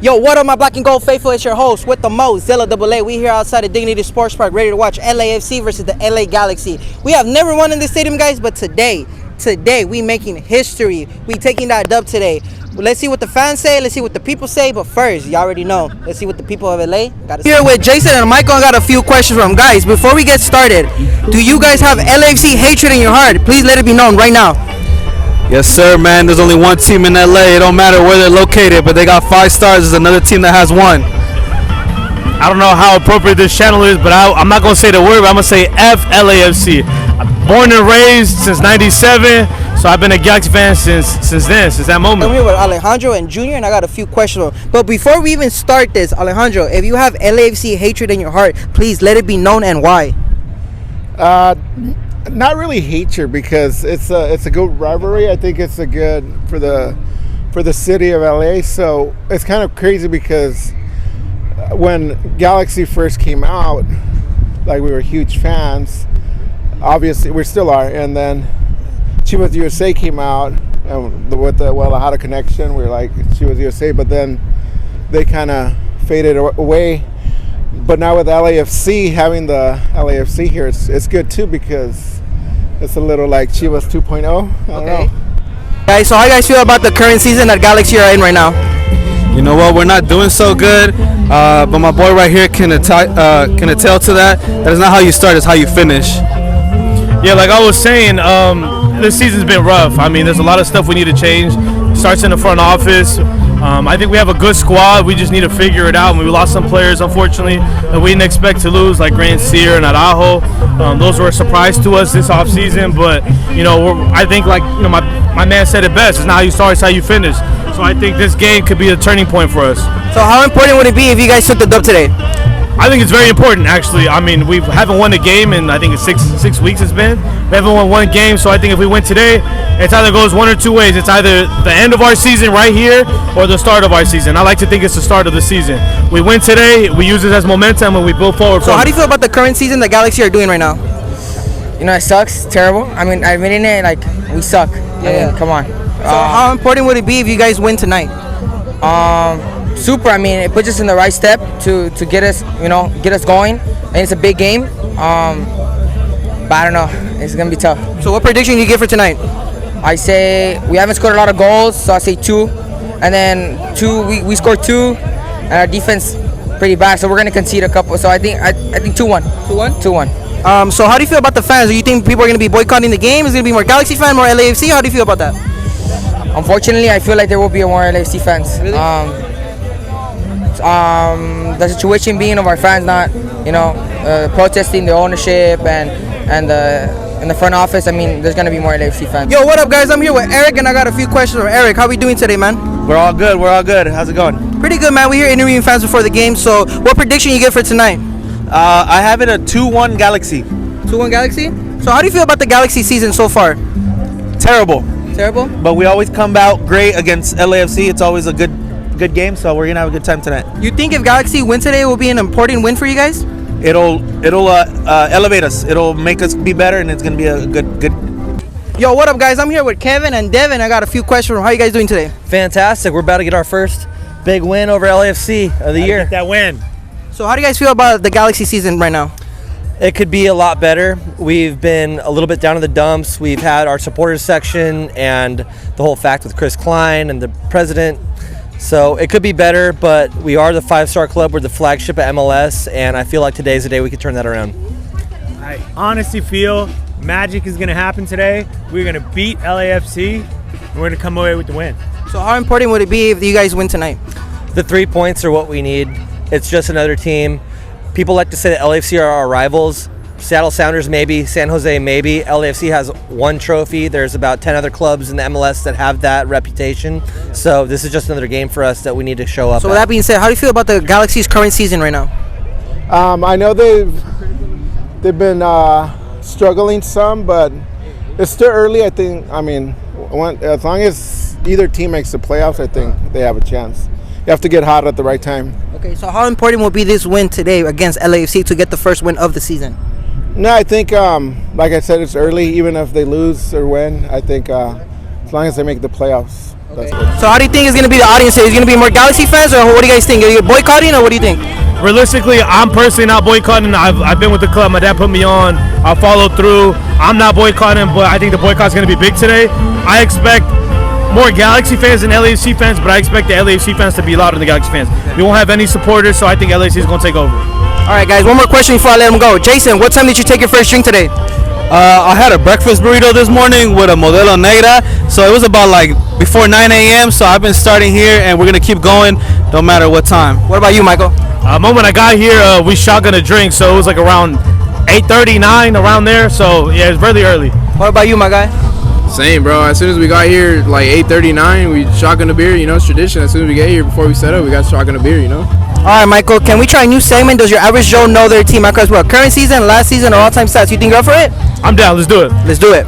Yo, what up, my black and gold faithful? It's your host with the most, Zilla AA. We here outside of Dignity Sports Park, ready to watch LAFC versus the LA Galaxy. We have never won in this stadium, guys, but today, we making history. We taking that dub today. Let's see what the fans say. Let's see what the people say. But first, you already know. Let's see what the people of LA got to say. Here with Jason and Michael, I got a few questions from them. Guys, before we get started, do you guys have LAFC hatred in your heart? Please let it be known right now. Yes, sir, man. There's only one team in LA. It don't matter where they're located, but they got 5 stars. There's another team that has 1. I don't know how appropriate this channel is, but I'm not going to say the word, but I'm going to say FLAFC. I'm born and raised since 97, so I've been a Galaxy fan since that moment. I'm here with Alejandro and Junior, and I got a few questions. But before we even start this, Alejandro, if you have LAFC hatred in your heart, please let it be known and why. Not really hatred, because it's a good rivalry. I think it's a good for the city of LA. So it's kind of crazy because when Galaxy first came out, like, we were huge fans. Obviously, we still are. And then Chivas USA came out, and with the Guadalajara connection, we were like Chivas USA. But then they kind of faded away. But now with LAFC, having the LAFC here, it's good too, because it's a little like Chivas 2.0. I don't know. Guys, so how you guys feel about the current season that Galaxy are in right now? You know what? We're not doing so good, but my boy right here can attest to that. That is not how you start; it's how you finish. Yeah, like I was saying, this season's been rough. I mean, there's a lot of stuff we need to change. Starts in the front office. I think we have a good squad. We just need to figure it out. We lost some players, unfortunately, that we didn't expect to lose, like Grand Sear and Araujo. Those were a surprise to us this offseason. But, I think, my man said it best. It's not how you start, it's how you finish. So I think this game could be a turning point for us. So how important would it be if you guys took the dub today? I think it's very important, actually. I mean, we haven't won a game in, I think it's six weeks it's been. We haven't won one game, so I think if we win today, it either goes one or two ways. It's either the end of our season right here or the start of our season. I like to think it's the start of the season. We win today, we use it as momentum, and we build forward. So how do you feel about the current season the Galaxy are doing right now? It sucks. It's terrible. I mean, admitting it, we suck. I mean, come on. So how important would it be if you guys win tonight? Super. I mean, it puts us in the right step to get us, get us going. And it's a big game. But I don't know. It's gonna be tough. So what prediction do you give for tonight? I say we haven't scored a lot of goals, so I say 2. And then 2, we scored 2, and our defense pretty bad, so we're gonna concede a couple. So I think 2-1. 2-1. 2-1. So how do you feel about the fans? Do you think people are gonna be boycotting the game? Is it gonna be more Galaxy fan, more LAFC? How do you feel about that? Unfortunately, I feel like there will be more LAFC fans. Really? The situation being of our fans not, protesting the ownership and in the front office. I mean, there's gonna be more LAFC fans. Yo, what up, guys? I'm here with Eric, and I got a few questions from Eric. How we doing today, man? We're all good. How's it going? Pretty good, man. We're here interviewing fans before the game. So, what prediction you give for tonight? I have it a 2-1 Galaxy. 2-1 Galaxy. So, how do you feel about the Galaxy season so far? Terrible. Terrible. But we always come out great against LAFC. It's always a good game, so we're gonna have a good time tonight. You think if Galaxy win today, it will be an important win for you guys? It'll elevate us. It'll make us be better, and it's gonna be a good. Yo, what up, guys? I'm here with Kevin and Devin. I got a few questions. How you guys doing today? Fantastic. We're about to get our first big win over LAFC of the year. Get that win. So how do you guys feel about the Galaxy season right now? It could be a lot better. We've been a little bit down in the dumps. We've had our supporters section and the whole fact with Chris Klein and the president. So it could be better, but we are the 5-star club. We're the flagship at MLS, and I feel like today's the day we can turn that around. I honestly feel magic is going to happen today. We're going to beat LAFC, and we're going to come away with the win. So how important would it be if you guys win tonight? The 3 points are what we need. It's just another team. People like to say that LAFC are our rivals. Seattle Sounders maybe, San Jose maybe. LAFC has 1 trophy. There's about 10 other clubs in the MLS that have that reputation. So this is just another game for us that we need to show up. So with that being said, how do you feel about the Galaxy's current season right now? I know they've been struggling some, but it's still early. I think. I mean, as long as either team makes the playoffs, I think they have a chance. You have to get hot at the right time. Okay, so how important will be this win today against LAFC to get the first win of the season? No, I think, like I said, it's early. Even if they lose or win, I think as long as they make the playoffs. That's good. So how do you think is going to be the audience today? Is it going to be more Galaxy fans, or what do you guys think? Are you boycotting, or what do you think? Realistically, I'm personally not boycotting. I've been with the club. My dad put me on. I'll follow through. I'm not boycotting, but I think the boycott's going to be big today. I expect more Galaxy fans than LAFC fans, but I expect the LAFC fans to be louder than the Galaxy fans. We won't have any supporters, so I think LAFC is going to take over. All right, guys, one more question before I let him go. Jason, what time did you take your first drink today? I had a breakfast burrito this morning with a Modelo Negra, so it was about like before 9 a.m. So I've been starting here, and we're gonna keep going, no matter what time. What about you, Michael? Moment I got here, we shotgun a drink, so it was like around 8:39, around there. So yeah, it's really early. What about you, my guy? Same, bro. As soon as we got here, like 8:39, we shotgun a beer. You know, it's tradition. As soon as we get here, before we set up, we got shotgun a beer. You know. All right, Michael, can we try a new segment? Does your average Joe know their team across what? Current season, last season, or all-time stats? You think you're up for it? I'm down. Let's do it. Let's do it.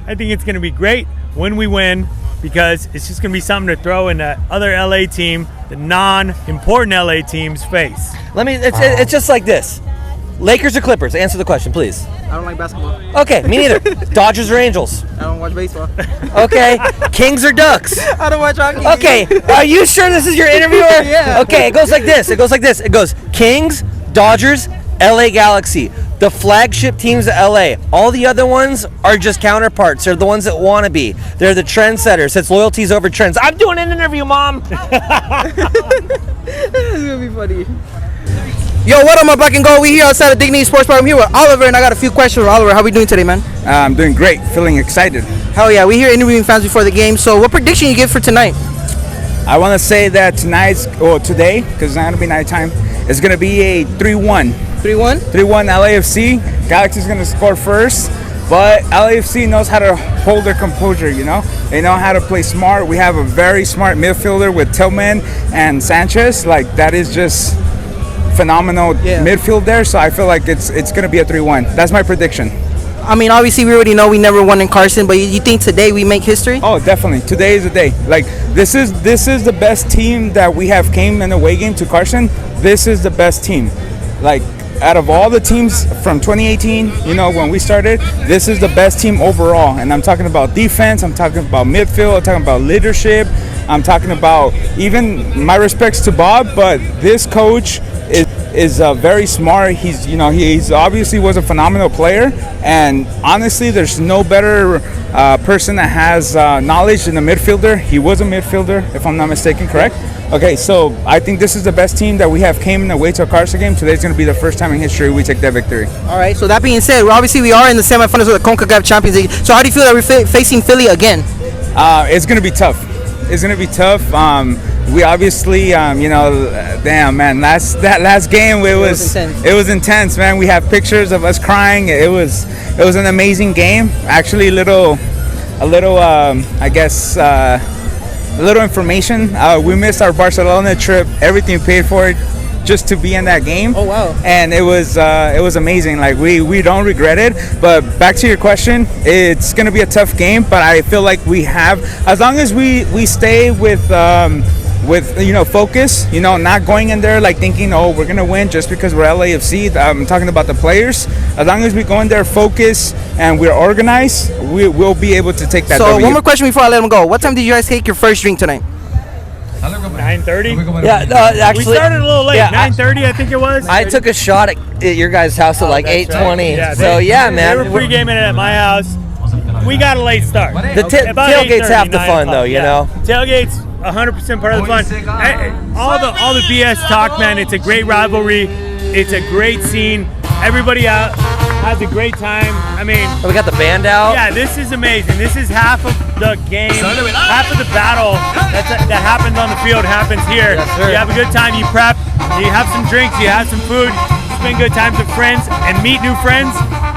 I think it's going to be great when we win, because it's just going to be something to throw in the other LA team, the non-important LA team's face. It's just like this. Lakers or Clippers? Answer the question, please. I don't like basketball. Okay, me neither. Dodgers or Angels? I don't watch baseball. Okay. Kings or Ducks? I don't watch hockey. Okay. Are you sure this is your interviewer? Yeah. Okay, it goes like this. It goes Kings, Dodgers, LA Galaxy. The flagship teams of LA. All the other ones are just counterparts. They're the ones that want to be. They're the trendsetters. It's loyalties over trends. I'm doing an interview, Mom. This is going to be funny. Yo, what up, my black and gold? We here outside of Dignity Sports Park. I'm here with Oliver, and I got a few questions for Oliver. How we doing today, man? I'm doing great, feeling excited. Hell yeah, we here interviewing fans before the game. So what prediction you give for tonight? I want to say that today, because it's not going to be nighttime, it's going to be a 3-1. 3-1? 3-1 LAFC. Galaxy's going to score first, but LAFC knows how to hold their composure, you know? They know how to play smart. We have a very smart midfielder with Tillman and Sanchez. Like, that is just phenomenal midfield there, so I feel like it's going to be a 3-1. That's my prediction. I mean, obviously, we already know we never won in Carson, but you think today we make history? Oh, definitely. Today is the day. Like, this is the best team that we have came in the away game to Carson. This is the best team. Like, out of all the teams from 2018, you know, when we started, this is the best team overall. And I'm talking about defense, I'm talking about midfield, I'm talking about leadership, I'm talking about even my respects to Bob, but this coach is very smart. He's obviously was a phenomenal player, and honestly, there's no better person that has knowledge than a midfielder. He was a midfielder, if I'm not mistaken, correct? Okay, so I think this is the best team that we have came in the way to a Carson game. Today's going to be the first time in history we take that victory. All right, so that being said, obviously we are in the semifinals of the CONCACAF Champions League. So how do you feel that we're facing Philly again? It's going to be tough. It's going to be tough. We obviously, damn, man, that last game, it was intense, man. We have pictures of us crying. It was an amazing game. Actually, a little information. We missed our Barcelona trip. Everything paid for it just to be in that game. Oh wow! And it was amazing. Like we don't regret it. But back to your question, it's gonna be a tough game. But I feel like we have, as long as we stay with focus, not going in there like thinking, oh, we're gonna win just because we're LAFC. I'm talking about the players. As long as we go in there focus and we're organized, we'll be able to take that. So W. one more question before I let him go. What time did you guys take your first drink tonight? 9:30. Yeah, actually, we started a little late. Yeah, 9:30, I think it was. I took a shot at your guys' house at like 8:20. Right. Yeah, so man, they were pre-gaming it at my house. We got a late start. The tailgate's half the fun, though. You know, tailgate's 100% part of the fun. All the BS talk, man. It's a great rivalry. It's a great scene. Everybody out has a great time. I mean, we got the band out. Yeah, this is amazing. This is half of the game, half of the battle that happens on the field happens here. Yes, sir. You have a good time. You prep. You have some drinks. You have some food. You spend good times with friends and meet new friends.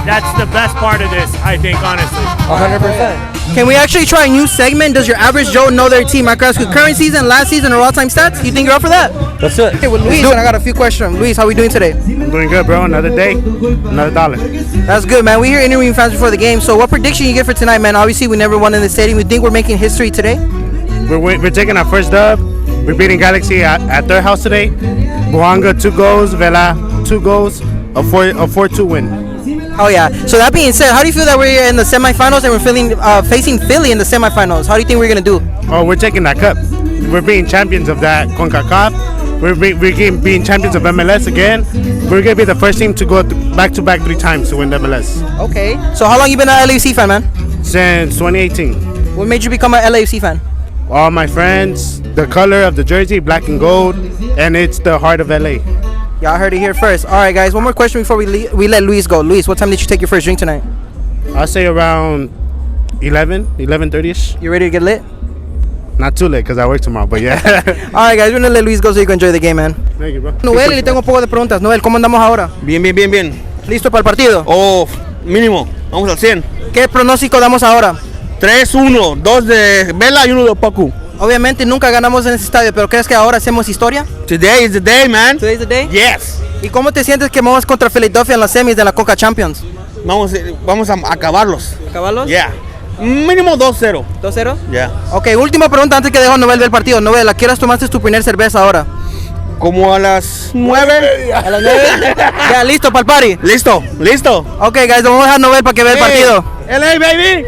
That's the best part of this, I think, honestly. 100%. Can we actually try a new segment? Does your average Joe know their team across current season, last season, or all-time stats? You think you're up for that? Let's do it. Okay, with Luis, and I got a few questions. Luis, how we doing today? I'm doing good, bro. Another day, another dollar. That's good, man. We here interviewing fans before the game. So what prediction you get for tonight, man? Obviously, we never won in the stadium. We think we're making history today? We're taking our first dub. We're beating Galaxy at their house today. Bohanga 2 goals, Vela 2 goals, a 4-2 win. Oh yeah. So that being said, how do you feel that we're in the semifinals and we're facing Philly in the semifinals? How do you think we're gonna do? Oh, we're taking that cup. We're being champions of that CONCACAF. We're being champions of MLS again. We're gonna be the first team to go back-to-back 3 times to win the MLS. Okay. So how long you been an LAFC fan, man? Since 2018. What made you become an LAFC fan? All my friends, the color of the jersey, black and gold, and it's the heart of LA. Y'all heard it here first. All right, guys. One more question before we let Luis go. Luis, what time did you take your first drink tonight? I'll say around 11:30ish. You ready to get lit? Not too late because I work tomorrow, but yeah. All right, guys. We're gonna let Luis go so you can enjoy the game, man. Thank you, bro. Noel, le tengo un poco de preguntas. Noel, ¿cómo andamos ahora? Bien. ¿Listo para el partido? Oh, mínimo. Vamos al 100. ¿Qué pronóstico damos ahora? 3-1, 2 de Vela y 1 de Opacu. Obviamente nunca ganamos en ese estadio, pero ¿crees que ahora hacemos historia? Today is the day, man. Today's the day? Yes. ¿Y cómo te sientes que vamos contra Philadelphia en las semis de la Coca Champions? Vamos a acabarlos. ¿Acabarlos? Yeah. Mínimo 2-0. ¿2-0? Yeah. Ok, última pregunta antes que dejo a Noel ver el partido. Noel, ¿a qué horas tomaste tu primer cerveza ahora? Como a las 9. ¿A las 9? Ya, ¿listo para el party? Listo. Ok, guys, vamos a dejar a Noel para que vea el partido. LA, baby.